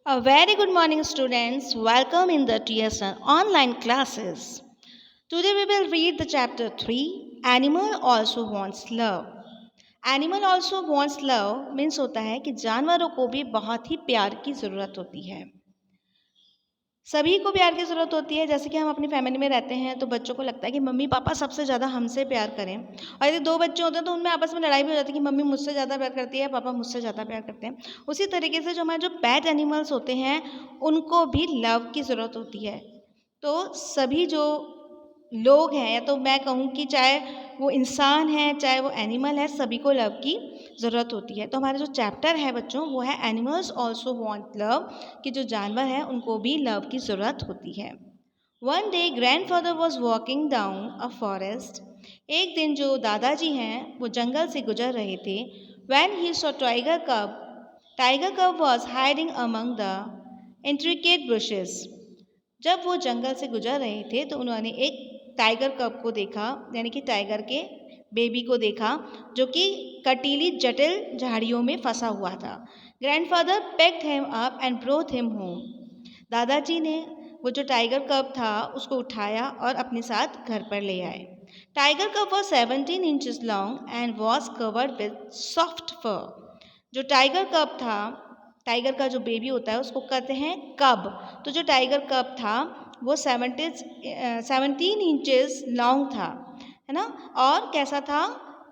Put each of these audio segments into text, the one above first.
A very good morning, students. Welcome in the TSN online classes. Today we will read the chapter 3 Animal Also Wants Love. Animal also wants love means होता है कि जानवरों को भी बहुत ही प्यार की ज़रूरत होती है। सभी को प्यार की ज़रूरत होती है। जैसे कि हम अपनी फैमिली में रहते हैं तो बच्चों को लगता है कि मम्मी पापा सबसे ज़्यादा हमसे प्यार करें, और यदि दो बच्चे होते हैं तो उनमें आपस में लड़ाई भी हो जाती है कि मम्मी मुझसे ज़्यादा प्यार करती है, पापा मुझसे ज़्यादा प्यार करते हैं। उसी तरीके से जो हमारे जो पेट एनिमल्स होते हैं उनको भी लव की ज़रूरत होती है। तो सभी जो लोग हैं, या तो मैं कहूँ कि चाहे वो इंसान है चाहे वो एनिमल है, सभी को लव की ज़रूरत होती है। तो हमारा जो चैप्टर है बच्चों वो है एनिमल्स ऑल्सो वांट लव, कि जो जानवर हैं उनको भी लव की ज़रूरत होती है। One day grandfather was walking down a forest. एक दिन जो दादाजी हैं वो जंगल से गुजर रहे थे। When he saw tiger cub was hiding among the intricate bushes. जब वो जंगल से गुजर रहे थे तो उन्होंने एक टाइगर कब को देखा, यानी कि टाइगर के बेबी को देखा, जो कि कटीली जटिल झाड़ियों में फंसा हुआ था। Grandfather picked him up and brought him home. दादाजी ने वो जो टाइगर कब था उसको उठाया और अपने साथ घर पर ले आए। Tiger cub was 17 inches long and was covered with soft fur. जो टाइगर कब था, टाइगर का जो बेबी होता है उसको कहते हैं कब। तो जो टाइगर कब था वो 17 इंचेस लॉन्ग था, है ना। और कैसा था,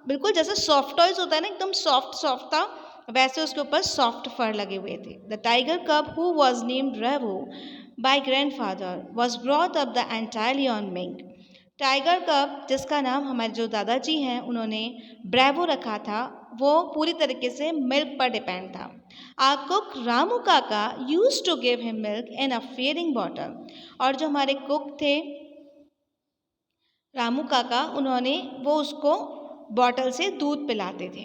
बिल्कुल जैसे सॉफ्ट टॉयज होता है ना, एकदम सॉफ्ट सॉफ्ट था, वैसे उसके ऊपर सॉफ्ट फर लगे हुए थे। The tiger cub who was named Revo by grandfather was brought up the entirely on milk. Tiger cub जिसका नाम हमारे जो दादाजी हैं उन्होंने ब्रेवो रखा था, वो पूरी तरीके से मिल्क पर डिपेंड था। Are cook Ramu Kaka used to give him milk in a feeding bottle. और जो हमारे कुक थे रामू काका, उन्होंने वो उसको बॉटल से दूध पिलाते थे।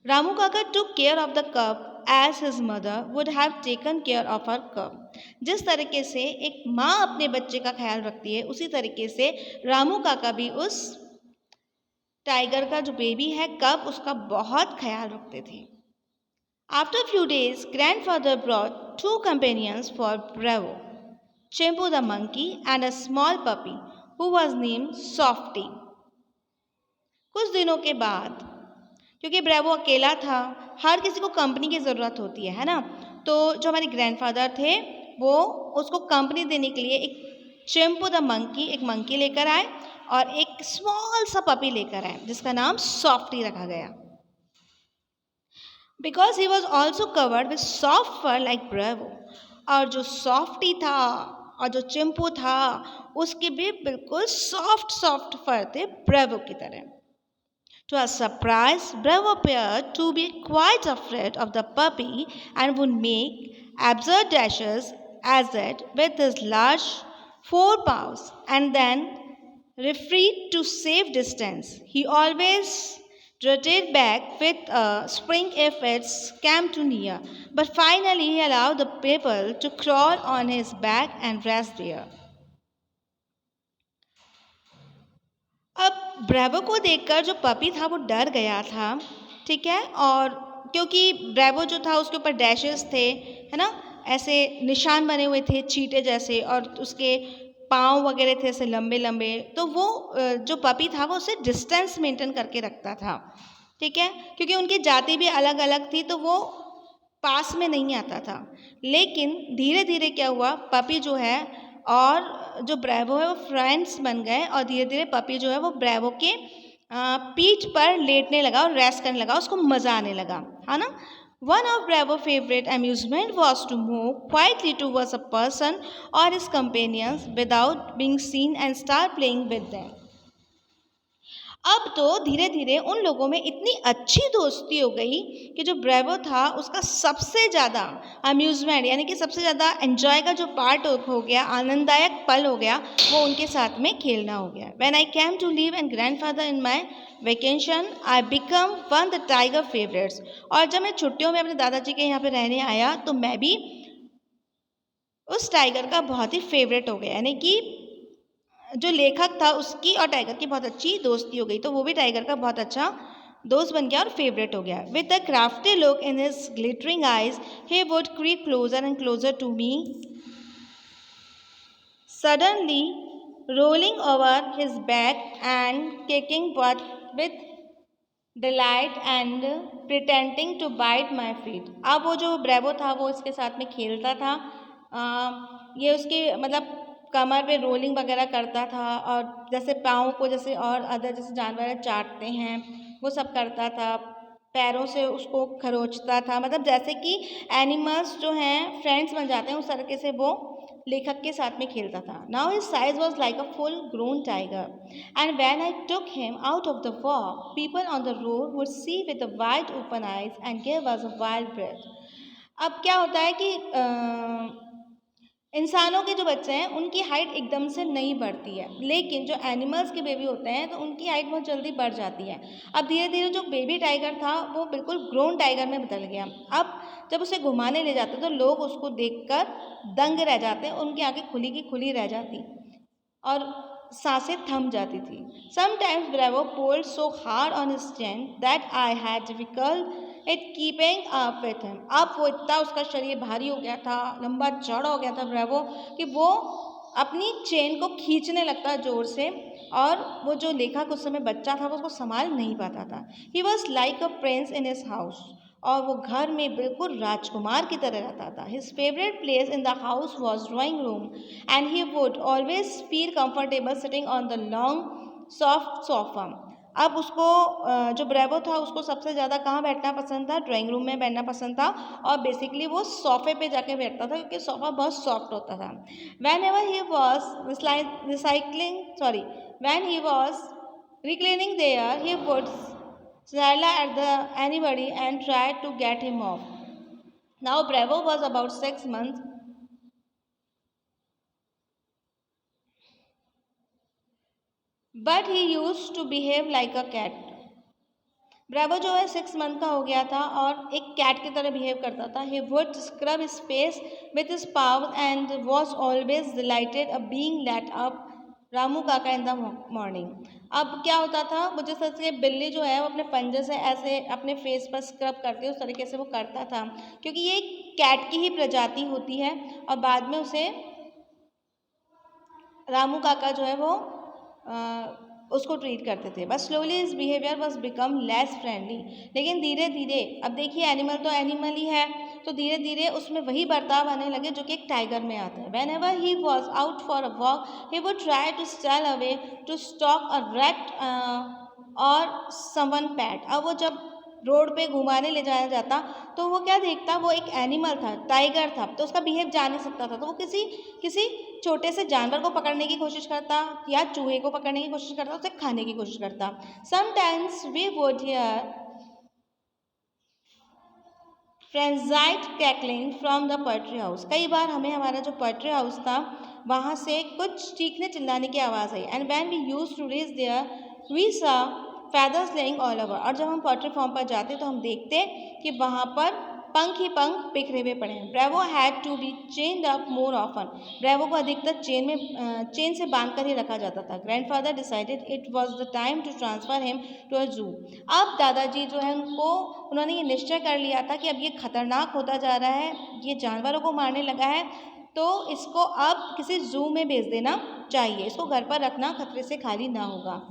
Ramu Kaka took care of the cub as his mother would have taken care of her cub. जिस तरीके से एक माँ अपने बच्चे का ख्याल रखती है, उसी तरीके से रामू काका भी उस टाइगर का जो बेबी है कब, उसका बहुत ख्याल रखते थे। After a few days, grandfather brought two companions for Bravo, Chimpu the monkey and a small puppy who was named Softy. कुछ दिनों के बाद, क्योंकि ब्रेवो अकेला था, हर किसी को कंपनी की ज़रूरत होती है ना, तो जो हमारे ग्रैंडफादर थे वो उसको कंपनी देने के लिए एक चिम्पू द मंकी, एक मंकी लेकर आए और एक स्मॉल सा पपी लेकर आए जिसका नाम सॉफ्टी रखा गया। Because he was also covered with soft fur like Bravo. और जो सॉफ्टी था और जो चिम्पू था उसके भी बिल्कुल सॉफ्ट सॉफ्ट फर थे ब्रेवो की तरह। To our surprise, Bravo appeared to be quite afraid of the puppy and would make absurd dashes at it with his large forepaws and then retreat to safe distance. He always darted back with a spring if it came too near, but finally he allowed the people to crawl on his back and rest there. अब bravo को देखकर जो puppy था वो डर गया था, ठीक है। और क्योंकि ब्रेवो जो था उसके ऊपर डैशेस थे, है ना, ऐसे निशान बने हुए थे चीटे जैसे, और उसके पाँव वगैरह थे ऐसे लंबे लंबे, तो वो जो पपी था वो उसे डिस्टेंस मेंटेन करके रखता था, ठीक है। क्योंकि उनकी जाति भी अलग अलग थी तो वो पास में नहीं आता था। लेकिन धीरे धीरे क्या हुआ, पपी जो है और जो ब्रेवो है वो फ्रेंड्स बन गए, और धीरे धीरे पपी जो है वो ब्रेवो के पीठ पर लेटने लगा और रेस्ट करने लगा, उसको मज़ा आने लगा, है ना। One of Bravo favourite amusement was to move quietly towards a person और his companions without being seen and start playing with them. अब तो धीरे धीरे उन लोगों में इतनी अच्छी दोस्ती हो गई कि जो ब्रेवो था उसका सबसे ज़्यादा अम्यूज़मेंट, यानी कि सबसे ज़्यादा एंजॉय का जो पार्ट हो गया, आनंददायक पल हो गया, वो उनके साथ में खेलना हो गया। When I came to live and grandfather in my vacation I become one the tiger favourites. और जब मैं छुट्टियों में अपने दादाजी के यहाँ पे रहने आया तो मैं भी उस टाइगर का बहुत ही फेवरेट हो गया, यानी कि जो लेखक था उसकी और टाइगर की बहुत अच्छी दोस्ती हो गई, तो वो भी टाइगर का बहुत अच्छा दोस्त बन गया और फेवरेट हो गया. With a crafty look in his glittering eyes, he would creep closer and closer to me, suddenly rolling over his back and kicking butt with delight and pretending to bite my feet. अब वो जो bravo था वो इसके साथ में खेलता था. ये उसकी मतलब कमर पे रोलिंग वगैरह करता था और जैसे पाँव को जैसे और अदर जैसे जानवर चाटते हैं वो सब करता था. पैरों से उसको खरोचता था. मतलब जैसे कि एनिमल्स जो हैं फ्रेंड्स बन जाते हैं उस तरीके से वो लेखक के साथ में खेलता था. Now his size was like a full grown tiger and when I took him out of the walk people on the road would see with the wide open eyes and give us a wild breath. अब क्या होता है कि इंसानों के जो बच्चे हैं उनकी हाइट एकदम से नहीं बढ़ती है, लेकिन जो एनिमल्स के बेबी होते हैं तो उनकी हाइट बहुत जल्दी बढ़ जाती है. अब धीरे धीरे जो बेबी टाइगर था वो बिल्कुल ग्रोन टाइगर में बदल गया. अब जब उसे घुमाने ले जाते तो लोग उसको देखकर दंग रह जाते, उनकी आंखें खुली की खुली रह जाती और सांसें थम जाती थी. Sometimes Bravo pulled so hard on his chin that I had difficult it keeping up with him. अब वो इतना उसका शरीर भारी हो गया था, लंबा चौड़ा हो गया था ब्रेवो कि वो अपनी चेन को खींचने लगता जोर से और वो जो लेखक उस समय बच्चा था वो उसको संभाल नहीं पाता था. He was like a prince in his house. और वो घर में बिल्कुल राजकुमार की तरह रहता था. His favorite place in the house was drawing room and he would always feel comfortable sitting on the long soft sofa. अब उसको जो ब्रेवो था उसको सबसे ज़्यादा कहाँ बैठना पसंद था? ड्राइंग रूम में बैठना पसंद था और बेसिकली वो सोफे पे जाके बैठता था क्योंकि सोफा बहुत सॉफ्ट होता था. Whenever he was when he was reclining there, he would snarl at anybody and tried to get him off. Now Bravo was about 6 months, but he used to behave like a cat. Bravo जो है 6 month का हो गया था और एक cat की तरह बिहेव करता था. He would scrub his face with his paws and was always delighted of being let up Ramu काका इन द मॉर्निंग. अब क्या होता था वो जिस तरह से बिल्ली जो है वो अपने पंजे से ऐसे अपने फेस पर स्क्रब करती है उस तरीके से वो करता था क्योंकि ये कैट की ही प्रजाति होती है और बाद में उसे रामू काका जो है वो उसको ट्रीट करते थे. But slowly his behaviour was become less friendly. लेकिन धीरे धीरे अब देखिए एनिमल तो एनिमल ही है तो धीरे धीरे उसमें वही बर्ताव आने लगे जो कि एक टाइगर में आता है. Whenever he was out for a walk he would try to style away to stalk a rat or someone pet. अब वो जब रोड पे घुमाने ले जाया जाता तो वो क्या देखता, वो एक एनिमल था, टाइगर था, तो उसका बिहेव जा नहीं सकता था तो वो किसी किसी छोटे से जानवर को पकड़ने की कोशिश करता या चूहे को पकड़ने की कोशिश करता, उसे खाने की कोशिश करता. Sometimes we would hear frenzied crackling from the poetry house. कई बार हमें हमारा जो पोएट्री हाउस था वहाँ से कुछ चीखने चिल्लाने की आवाज़ आई. And when we used to reach there we saw feathers laying all over. और जब हम पोएट्री फॉर्म पर जाते तो हम देखते कि वहाँ पर पंख ही पंख बिखरे हुए पड़े हैं. Bravo had to be chained up more often. Bravo को अधिकतर चेन से बांध कर ही रखा जाता था. Grandfather decided it was the time to transfer him to a zoo. अब दादाजी जो है उन्होंने ये निश्चय कर लिया था कि अब ये खतरनाक होता जा रहा है, ये जानवरों को मारने लगा है, तो इसको अब किसी जू में भेज देना चाहिए, इसको घर पर रखना खतरे से खाली ना होगा.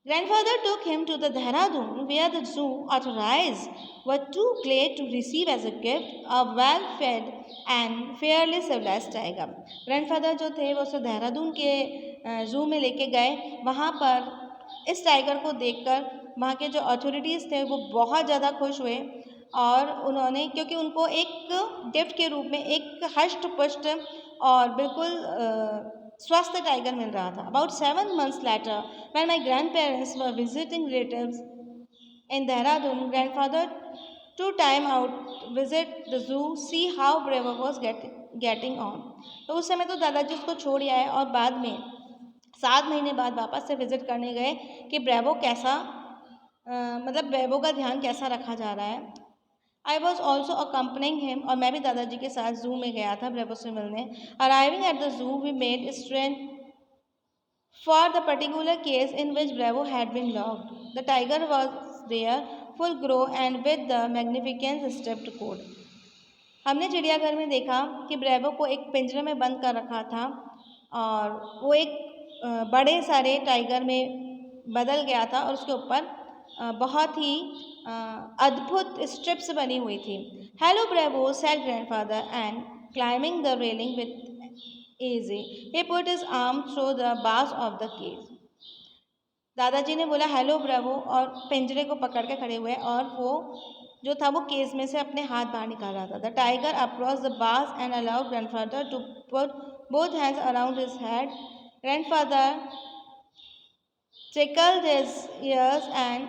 Grandfather took him to the Dehradun where the zoo authorized were too glad to receive as a gift a well-fed and fairly civilized tiger. Grandfather जो थे वो उसे देहरादून के जू में लेके गए. वहाँ पर इस टाइगर को देखकर वहाँ के जो अथॉरिटीज़ थे वो बहुत ज़्यादा खुश हुए और उन्होंने क्योंकि उनको एक गिफ्ट के रूप में एक हष्ट पुष्ट और बिल्कुल स्वस्थ टाइगर मिल रहा था. About 7 months later, when my grandparents were visiting relatives in Dehradun, grandfather took time out visit the zoo, see how Bravo was getting on. तो उस समय तो दादाजी उसको छोड़ आए और बाद में 7 महीने बाद वापस से विजिट करने गए कि ब्रेवो कैसा मतलब ब्रेवो का ध्यान कैसा रखा जा रहा है. I was also accompanying him और मैं भी दादाजी के साथ जू में गया था ब्रेवो से मिलने. Arriving at the zoo, we made straight for the particular case in which Bravo had been locked. The tiger was their full grow and with the magnificent stepped code. हमने चिड़ियाघर में देखा कि ब्रेवो को एक पिंजरे में बंद कर रखा था और वो एक बड़े सारे टाइगर में बदल गया था और उसके ऊपर बहुत ही अद्भुत स्ट्रिप्स बनी हुई थी. Hello Bravo, said grandfather and climbing the railing with easy. He put his arm through the bars of the cage. दादाजी ने बोला हेलो ब्रेवो और पिंजरे को पकड़ के खड़े हुए और वो जो था वो केज में से अपने हाथ बाहर निकाल रहा था. The tiger across the bars and allowed grandfather to put both hands around his head. Grandfather tickled his ears and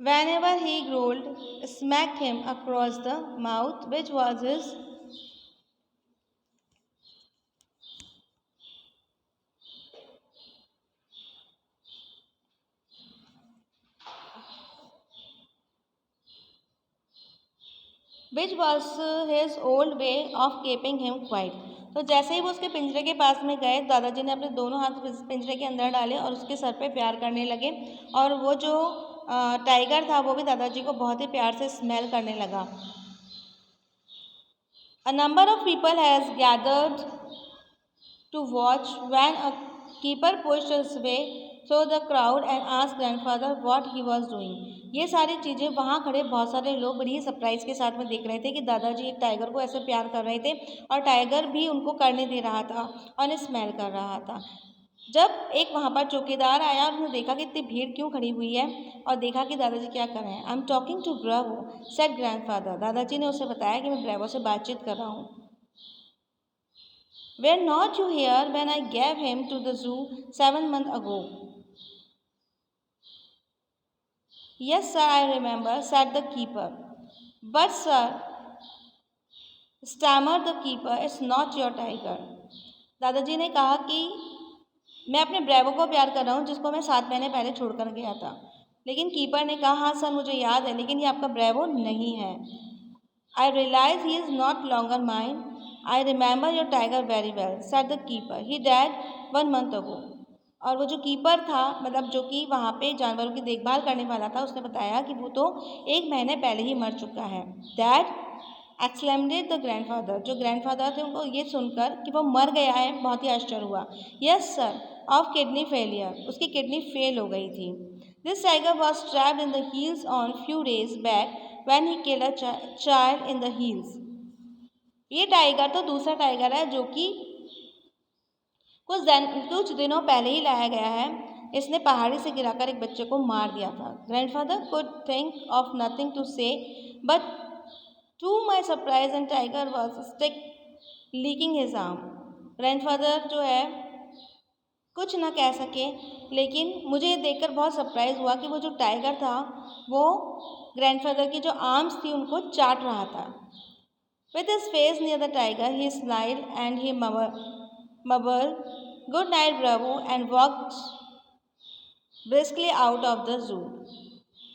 whenever he growled, smacked him across the mouth, which was his old way of keeping him quiet. तो जैसे ही वो उसके पिंजरे के पास में गए, दादाजी ने अपने दोनों हाथ पिंजरे के अंदर डाले और उसके सर पे प्यार करने लगे और वो जो टाइगर था वो भी दादाजी को बहुत ही प्यार से स्मेल करने लगा. A number of people has gathered to watch when a keeper pushed his way through the crowd and asked grandfather what he was doing. ये सारी चीज़ें वहाँ खड़े बहुत सारे लोग बड़ी ही सरप्राइज के साथ में देख रहे थे कि दादाजी एक टाइगर को ऐसे प्यार कर रहे थे और टाइगर भी उनको करने दे रहा था और स्मेल कर रहा था. जब एक वहाँ पर चौकीदार आया और उसने देखा कि इतनी भीड़ क्यों खड़ी हुई है और देखा कि दादाजी क्या कर रहे हैं. I am talking to Bravo, said grandfather. दादाजी ने उसे बताया कि मैं ब्रेवो से बातचीत कर रहा हूँ. Were not you here when I gave him to the zoo 7 months ago? Yes, sir, I remember, said the keeper. But, sir, stammered the keeper, it's not your tiger. दादाजी ने कहा कि मैं अपने ब्रेवो को प्यार कर रहा हूँ जिसको मैं 7 महीने पहले छोड़कर गया था. लेकिन कीपर ने कहा हाँ सर मुझे याद है लेकिन ये आपका ब्रेवो नहीं है. I realize he is not longer mine. I remember your tiger very well, said the keeper. He died 1 month ago. और वो जो कीपर था मतलब जो कि वहाँ पे जानवरों की देखभाल करने वाला था उसने बताया कि वो तो 1 महीने पहले ही मर चुका है. Dad exclaimed the grandfather. जो ग्रैंडफादर थे उनको ये सुनकर कि वो मर गया है बहुत ही आश्चर्य हुआ. Yes sir, of kidney failure. उसकी किडनी फेल हो गई थी. This tiger was stabbed in the heels on few days back when he killed a child in the heels. ये टाइगर तो दूसरा टाइगर है जो कि कुछ दिनों पहले ही लाया गया है. इसने पहाड़ी से गिराकर एक बच्चे को मार दिया था. Grandfather could think of nothing to say but to my surprise and tiger was stick licking his arm. Grandfather जो है कुछ ना कह सके लेकिन मुझे ये देखकर बहुत सरप्राइज हुआ कि वो जो टाइगर था वो ग्रैंडफादर की जो आर्म्स थी उनको चाट रहा था. With his face near the tiger, he smiled and he mumbled, "Good night, Bravo," and walked briskly out of the zoo.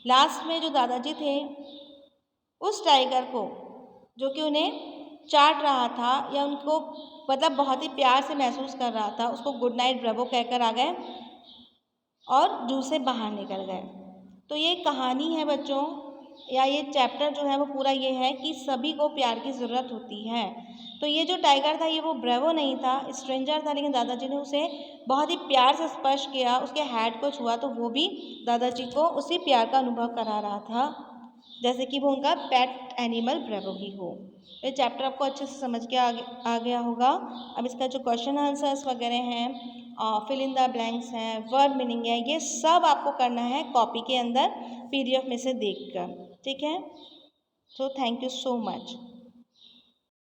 Last में जो दादाजी थे उस टाइगर को जो कि उन्हें चाट रहा था या उनको मतलब बहुत ही प्यार से महसूस कर रहा था उसको गुड नाइट ब्रेवो कहकर आ गए और जू से बाहर निकल गए. तो ये कहानी है बच्चों या ये चैप्टर जो है वो पूरा ये है कि सभी को प्यार की ज़रूरत होती है. तो ये जो टाइगर था ये वो ब्रेवो नहीं था, स्ट्रेंजर था, लेकिन दादाजी ने उसे बहुत ही प्यार से स्पर्श किया, उसके हेड को छुआ तो वो भी दादाजी को उसी प्यार का अनुभव करा रहा था जैसे कि वो उनका पेट एनिमल ब्रेवो ही हो. ये चैप्टर आपको अच्छे से समझ के आ गया होगा. अब इसका जो क्वेश्चन आंसर्स वगैरह हैं फिल इन द ब्लैंक्स हैं वर्ड मीनिंग है ये सब आपको करना है कॉपी के अंदर PDF में से देखकर. ठीक है. So thank you so much.